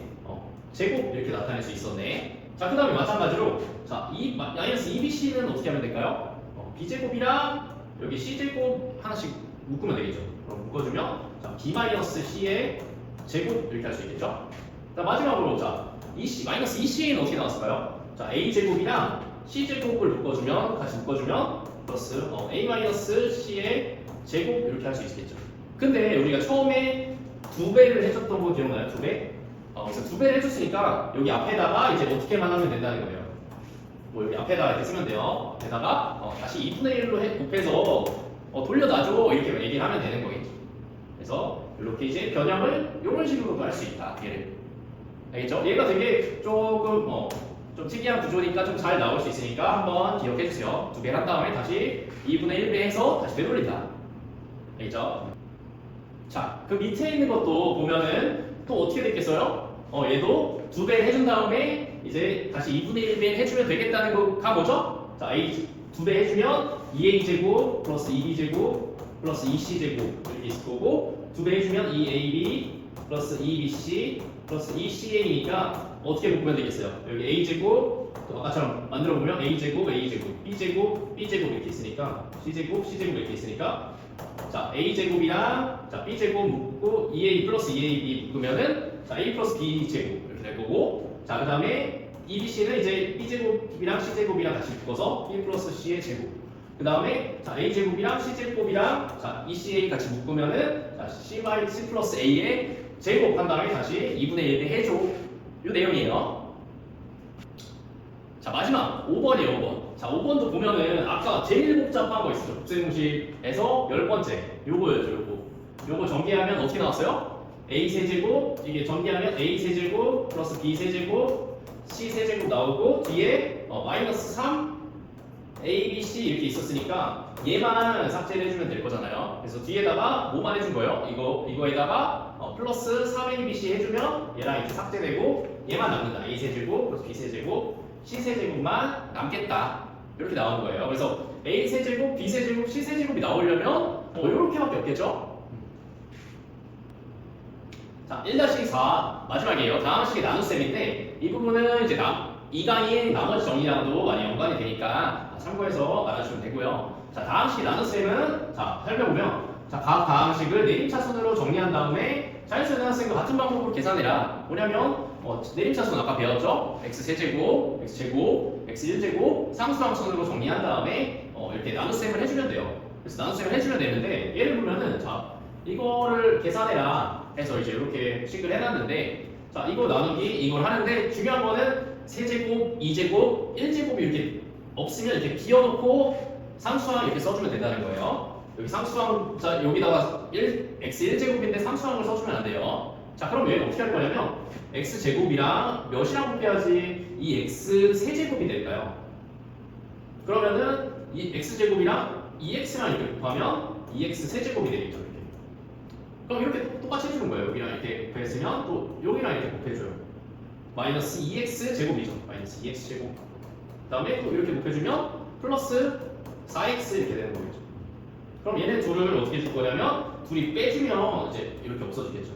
제곱 이렇게 나타낼 수 있었네. 자 그 다음에 마찬가지로 자 이 마이너스 2bc는 어떻게 하면 될까요? b제곱이랑 여기 c제곱 하나씩 묶으면 되겠죠. 그럼 묶어주면 자 b 마이너스 c의 제곱 이렇게 할 수 있겠죠. 자 마지막으로 자 마이너스 2ca는 어떻게 나왔을까요? 자 a제곱이랑 c제곱을 묶어주면 같이 묶어주면 플러스 a 마이너스 c의 제곱 이렇게 할 수 있겠죠. 근데 우리가 처음에 2배를 해줬던 거 기억나요? 2배? 그래서 2배를 해줬으니까 여기 앞에다가 이제 어떻게만 하면 된다는 거예요. 뭐 여기 앞에다가 이렇게 쓰면 돼요. 앞에다가 다시 2분의 1로 곱해서 돌려놔줘 이렇게 얘기를 하면 되는 거겠죠. 그래서 이렇게 이제 변형을 이런 식으로도 할 수 있다. 얘를 알겠죠? 얘가 되게 조금 좀 특이한 구조니까 좀 잘 나올 수 있으니까 한번 기억해 주세요. 2배를 한 다음에 다시 2분의 1배 해서 다시 되돌린다. 알겠죠? 자, 그 밑에 있는 것도 보면은 또 어떻게 됐겠어요? 얘도 2배 해준 다음에 이제 다시 2분의 1배 해주면 되겠다는 거가 뭐죠? 자, A 2배 해주면 2a제곱 플러스 2b제곱 플러스 2c제곱 이렇게 있을 거고 2배 해주면 2ab 플러스 2bc 플러스 2ca니까 어떻게 묶으면 되겠어요? 여기 a제곱 아까처럼 만들어 보면 a제곱 a제곱 b제곱 b제곱 이렇게 있으니까 c제곱 c제곱 이렇게 있으니까 자 a제곱이랑 자 b제곱 묶고 2a 플러스 2ab 묶으면은 자 a 플러스 b제곱 이렇게 될 거고 자 그 다음에 EBC는 이제 b제곱이랑 c제곱이랑 같이 묶어서 b 플러스 c의 제곱 그 다음에 자 a제곱이랑 c제곱이랑 자 ECA 같이 묶으면은 자 c 플러스 a의 제곱 한 다음에 다시 2분의 1배 해줘 이 내용이에요. 자 마지막 5번이에요. 5번. 자 5번도 보면은 아까 제일 복잡한 거 있어요. 곱셈공식에서 10번째 요거예요. 요거 전개하면 어떻게 나왔어요? a 세제곱 이게 전개하면 a 세제곱 플러스 b 세제곱 c 세제곱 나오고 뒤에 마이너스 3 a, b, c 이렇게 있었으니까 얘만 삭제를 해주면 될 거잖아요. 그래서 뒤에다가 뭐만 해준 거예요? 이거에다가 플러스 3abc 해주면 얘랑 이렇게 삭제되고 얘만 남는다. a 세제곱 플러스 b 세제곱 c 세제곱만 남겠다. 이렇게 나오는 거예요. 그래서 a 세제곱, b 세제곱, c 세제곱이 나오려면 이렇게밖에 없겠죠? 자, 1-4 마지막이에요. 다음 식의 나눗셈인데 이 부분은 이제 2가인 나머지 정리랑도 많이 연관이 되니까 참고해서 알아주시면 되고요. 자, 다음 식의 나눗셈은 자, 살펴보면 자, 각 다항식을 내림차순으로 정리한 다음에 자연수의 학생과 같은 방법으로 계산해라. 뭐냐면 내림차순 아까 배웠죠? x세제곱, x제곱, x1제곱 상수함순으로 정리한 다음에 이렇게 나눗셈을 해주면 돼요. 그래서 나눗셈을 해주면 되는데 예를 보면은 자 이거를 계산해라 해서 이제 이렇게 식을 해놨는데 자 이거 나누기 이걸 하는데 중요한 거는 세제곱, 2제곱, 1제곱이 이렇게 없으면 이렇게 비워놓고 상수항 이렇게 써주면 된다는 거예요. 여기 상수항, 자, 여기다가 x 1제곱인데 상수항을 써주면 안 돼요. 자, 그럼 얘는 어떻게 할 거냐면 x제곱이랑 몇이랑 곱해야지 이 x 세제곱이 될까요? 그러면은 이 x제곱이랑 2x랑 이렇게 곱하면 2x 세제곱이 되겠죠. 이렇게. 그럼 이렇게 똑같이 해주는 거예요. 여기랑 이렇게 곱했으면 또 여기랑 이렇게 곱해줘요. 마이너스 2x 제곱이죠. 마이너스 2x 제곱. 그 다음에 또 이렇게 곱해주면 플러스 4x 이렇게 되는 거겠죠. 그럼 얘네 둘을 어떻게 줄 거냐면 둘이 빼주면 이제 이렇게 없어지겠죠.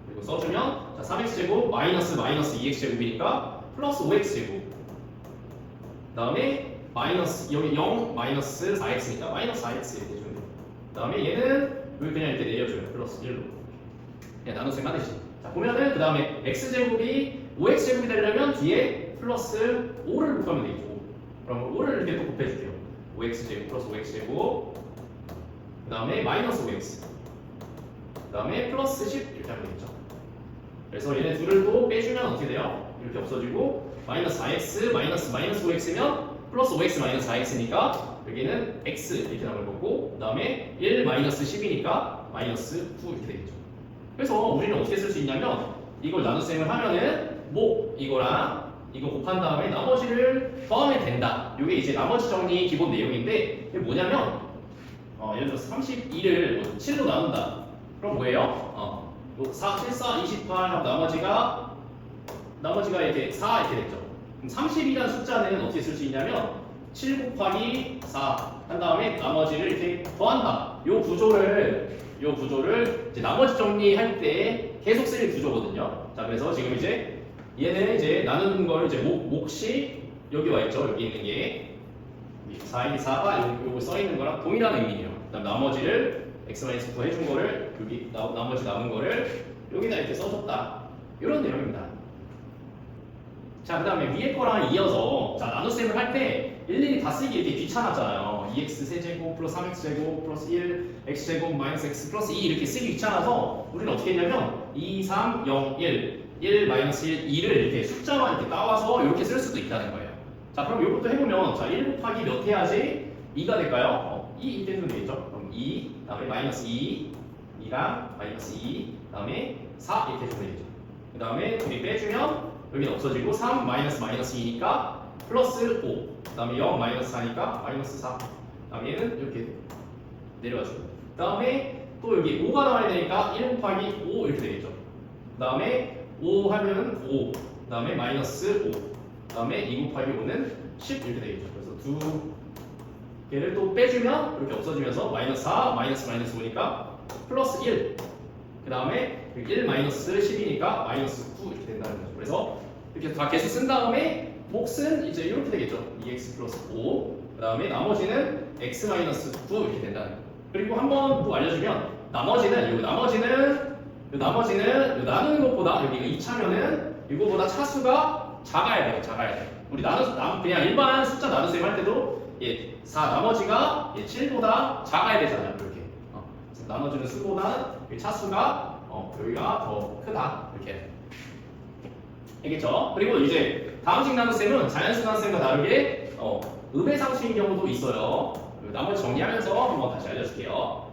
그리고 써주면 자, 3x 제곱 마이너스 2x 제곱이니까 플러스 5x 제곱. 그 다음에 마이너스 여기 0 마이너스 4x니까 마이너스 4x 이렇게 해주면 돼요. 그 다음에 얘는 여기 그냥 이렇게 내려줘요. 플러스 1로. 그냥 나눗셈 하듯이. 자, 보면은 그 다음에 x제곱이 5x제곱이 되려면 뒤에 플러스 5를 곱하면 되겠죠. 그럼 5를 이렇게 또 곱해줄게요. 5x제곱 플러스 5x제곱 그 다음에 마이너스 5x 그 다음에 플러스 10 이렇게 하면 되겠죠. 그래서 얘네 둘을 또 빼주면 어떻게 돼요? 이렇게 없어지고 마이너스 4x 마이너스 5x면 플러스 5x 마이너스 4x니까 여기는 x 이렇게 나올 거고 그 다음에 1 마이너스 10이니까 마이너스 9 이렇게 되겠죠. 그래서 우리는 어떻게 쓸 수 있냐면 이걸 나눗셈을 하면은 뭐 이거랑 이거 곱한 다음에 나머지를 더하면 된다. 이게 이제 나머지 정리 기본 내용인데 이게 뭐냐면 예를 들어서 32를 7로 나눈다. 그럼 뭐예요? 4, 7, 4, 28 하고 나머지가 이렇게 4 이렇게 됐죠. 그럼 30이라는 숫자는 어떻게 쓸 수 있냐면 7 곱하기 4 한 다음에 나머지를 이렇게 더한다. 요 구조를 이제 나머지 정리할 때 계속 쓸 구조거든요. 자, 그래서 지금 이제 얘는 이제 나누는 걸 이제 몫이 여기 와 있죠. 여기 있는 게 414가 요거 써 있는 거랑 동일한 의미예요. 그다음 나머지를 x-9 해준 거를 여기 나머지 남은 거를 여기다 이렇게 써줬다. 이런 내용입니다. 자, 그다음에 위에 거랑 이어서 자 나눗셈을 할 때 일일이 다 쓰기 이렇게 귀찮았잖아요. 2x 세제곱 플러스 3x 제곱 플러스 1 x 제곱 마이너스 x 플러스 2 이렇게 쓰기 귀찮아서 우리는 어떻게 했냐면 2, 3, 0, 1 마이너스 1, 2를 이렇게 숫자만 이렇게 따와서 이렇게 쓸 수도 있다는 거예요. 자, 그럼 이것도 해보면 자 1 곱하기 몇 해야지 2가 될까요? 2 이렇게 해주면 되겠죠. 그럼 2, 다음에 마이너스 2랑 마이너스 2, 다음에 4 이렇게 해주면 되겠죠. 그 다음에 둘이 빼주면 여기는 없어지고 3 마이너스 2니까 플러스 5, 그 다음에 0 마이너스 4니까 마이너스 4. 그 다음에 얘는 이렇게 내려가죠. 그 다음에 또 여기 5가 나와야 되니까 1 곱하기 5 이렇게 되겠죠. 그 다음에 5 하면 5, 그 다음에 마이너스 5, 그 다음에 2 곱하기 5는 10 이렇게 되겠죠. 그래서 두 개를 또 빼주면 이렇게 없어지면서 마이너스 4, 마이너스 5니까 플러스 1, 그 다음에 1 마이너스 10이니까 마이너스 9 이렇게 된다는 거죠. 그래서 이렇게 다 계속 쓴 다음에 몫은 이제 이렇게 되겠죠. 2x 플러스 5, 그 다음에 나머지는 x 마이너스 9 이렇게 된다는 거예요. 그리고 한 번 또 알려주면 나머지는 나누는 것보다 여기가 2차면은 이거보다 차수가 작아야 돼요. 작아야 돼요. 우리 그냥 일반 숫자 나눗셈 할 때도 4 나머지가 7보다 작아야 되잖아요. 이렇게 나눠주는 수보다 차수가 여기가 더 크다. 이렇게 알겠죠? 그리고 이제 다음식 나눗셈은 자연수 나눗셈과 다르게 음해상수인 경우도 있어요. 나머지 정리하면서 한번 다시 알려줄게요.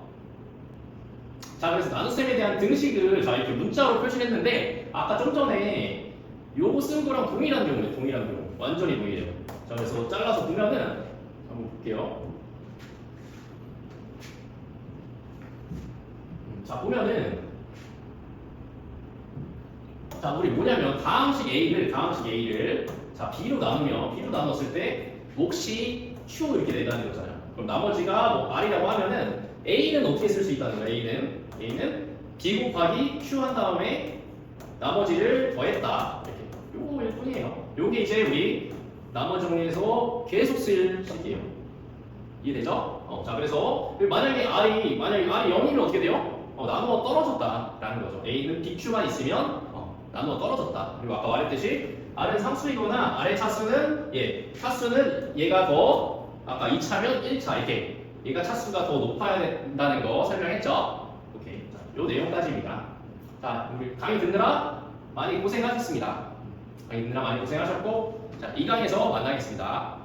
자, 그래서 나눗셈에 대한 등식을 자 이렇게 문자로 표시했는데 아까 좀 전에 요거 쓴 거랑 동일한 경우 완전히 동일해요. 자, 그래서 잘라서 보면은 한번 볼게요. 자, 보면은 자, 우리 뭐냐면 다음식 A를 자 B로 나눴을 때 몫이 Q 이렇게 된다는 거잖아요. 그럼 나머지가 뭐 R이라고 하면은 A는 어떻게 쓸 수 있다는 거예요? A는 B 곱하기 Q 한 다음에 나머지를 더했다. 이렇게 요거일 뿐이에요. 요게 이제 우리 나머지 정리해서 계속 쓸 식이에요. 이해되죠? 자, 그래서 만약에 R이 0이면 어떻게 돼요? 나누어 떨어졌다라는 거죠. A는 BQ만 있으면 나누어 떨어졌다. 그리고 아까 말했듯이 R은 상수이거나 R의 차수는 차수는 얘가 더 아까 2차면 1차 이렇게 얘가 차수가 더 높아야 된다는 거 설명했죠? 오케이. 자, 요 내용까지입니다. 자, 우리 강의 듣느라 많이 고생하셨습니다. 자, 이 강의에서 만나겠습니다.